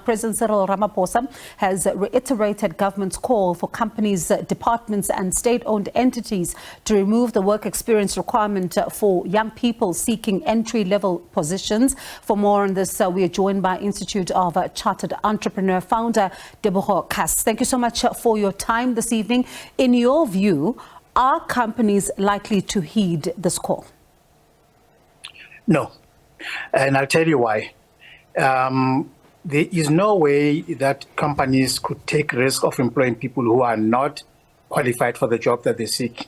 President Cyril Ramaphosa has reiterated government's call for companies, departments and state-owned entities to remove the work experience requirement for young people seeking entry-level positions. For more on this, we are joined by Institute of Chartered Entrepreneur founder Tebogo Khaas. Thank you so much for your time this evening. In your view, are companies likely to heed this call? No, and I'll tell you why. There is no way that companies could take risk of employing people who are not qualified for the job that they seek,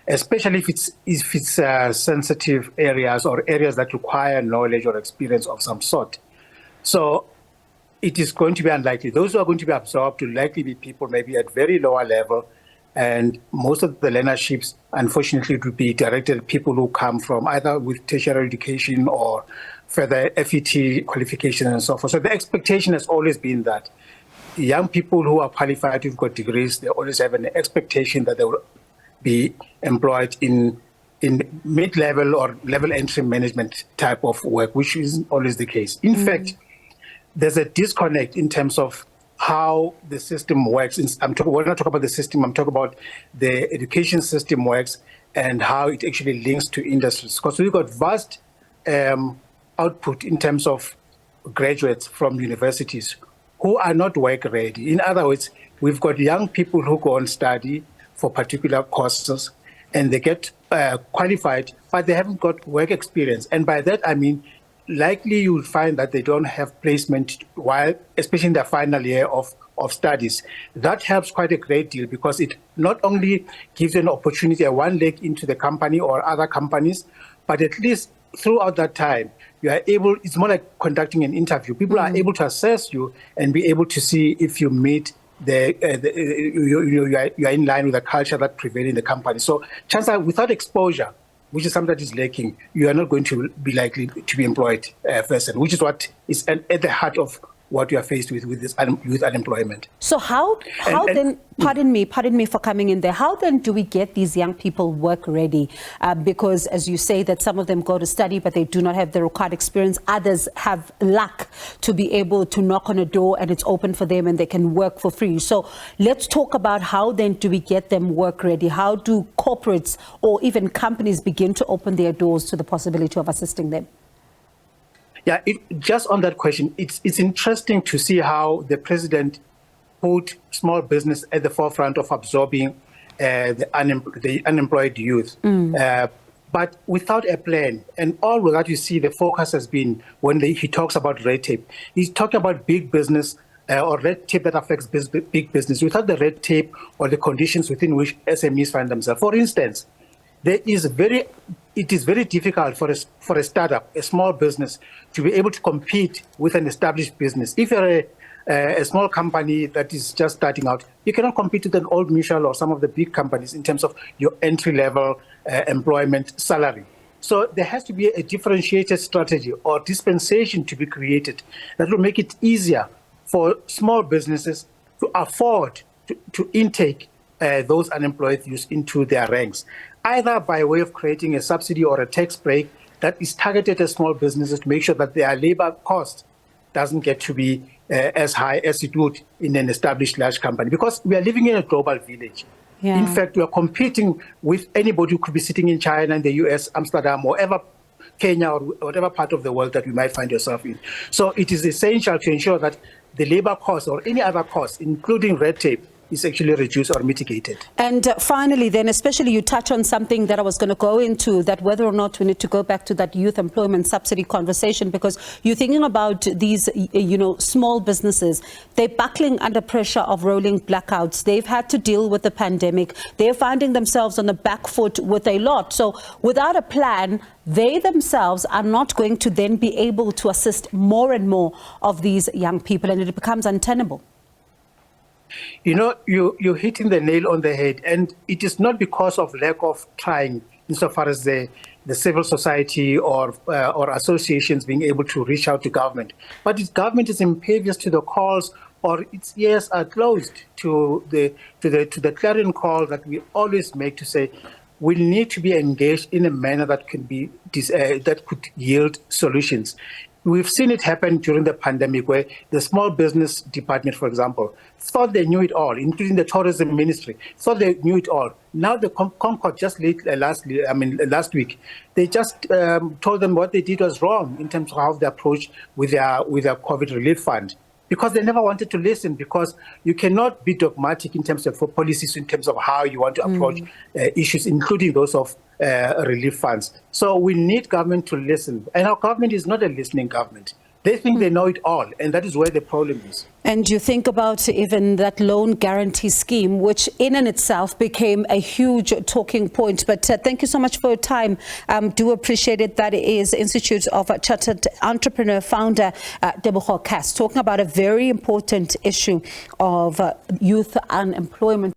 especially if it's sensitive areas or areas that require knowledge or experience of some sort. So it is going to be unlikely. Those who are going to be absorbed will likely be people maybe at very lower level, and most of the learnerships, unfortunately, would be directed at people who come from either with tertiary education or further FET qualification and so forth. So the expectation has always been that young people who are qualified, who've got degrees, they always have an expectation that they will be employed in mid-level or level entry management type of work, which isn't always the case. In fact, there's a disconnect in terms of how the system works. When I talk about the system, I'm talking about the education system works and how it actually links to industries. Because we've got vast output in terms of graduates from universities who are not work ready. In other words, we've got young people who go and study for particular courses and they get qualified, but they haven't got work experience. And by that, I mean, likely you'll find that they don't have placement while, especially in their final year of studies. That helps quite a great deal because it not only gives you an opportunity, one leg into the company or other companies, but at least throughout that time, you are able, it's more like conducting an interview. People are able to assess you and be able to see if you meet you are in line with the culture that prevails in the company. So chances are, without exposure, which is something that is lacking, you are not going to be likely to be employed first, which is what is at the heart of what you are faced with this youth unemployment. So how then, pardon me for coming in there, how then do we get these young people work ready? Because as you say that some of them go to study, but they do not have the required experience. Others have luck to be able to knock on a door and it's open for them and they can work for free. So let's talk about how then do we get them work ready? How do corporates or even companies begin to open their doors to the possibility of assisting them? Yeah, just on that question, it's interesting to see how the president put small business at the forefront of absorbing the unemployed youth, but without a plan. And all that you see, the focus has been when he talks about red tape. He's talking about big business or red tape that affects big business without the red tape or the conditions within which SMEs find themselves. For instance, it is very difficult for a startup, a small business, to be able to compete with an established business. If you're a small company that is just starting out, you cannot compete with an Old Mutual or some of the big companies in terms of your entry-level employment salary. So there has to be a differentiated strategy or dispensation to be created that will make it easier for small businesses to afford to intake those unemployed youth into their ranks, either by way of creating a subsidy or a tax break that is targeted at small businesses to make sure that their labor cost doesn't get to be as high as it would in an established large company. Because we are living in a global village. Yeah. In fact, we are competing with anybody who could be sitting in China, in the US, Amsterdam, or ever Kenya, or whatever part of the world that you might find yourself in. So it is essential to ensure that the labor cost or any other cost, including red tape, is actually reduced or mitigated. And finally then, especially you touch on something that I was going to go into, that whether or not we need to go back to that youth employment subsidy conversation, because you're thinking about these, small businesses. They're buckling under pressure of rolling blackouts. They've had to deal with the pandemic. They're finding themselves on the back foot with a lot. So without a plan, they themselves are not going to then be able to assist more and more of these young people, and it becomes untenable. You're hitting the nail on the head, and it is not because of lack of trying insofar as the civil society or associations being able to reach out to government. But if government is impervious to the calls or its ears are closed to the clarion call that we always make to say we need to be engaged in a manner that can be that could yield solutions. We've seen it happen during the pandemic where the small business department, for example, thought they knew it all, including the tourism ministry, thought they knew it all. Now the Concord just last week, they just told them what they did was wrong in terms of how they approached with their COVID relief fund. Because they never wanted to listen, because you cannot be dogmatic in terms of policies, in terms of how you want to approach issues, including those of relief funds. So we need government to listen. And our government is not a listening government. They think they know it all, and that is where the problem is. And you think about even that loan guarantee scheme, which in and itself became a huge talking point. But thank you so much for your time. Do appreciate it. That is Institute of Chartered Entrepreneur founder Tebogo Khaas, talking about a very important issue of youth unemployment.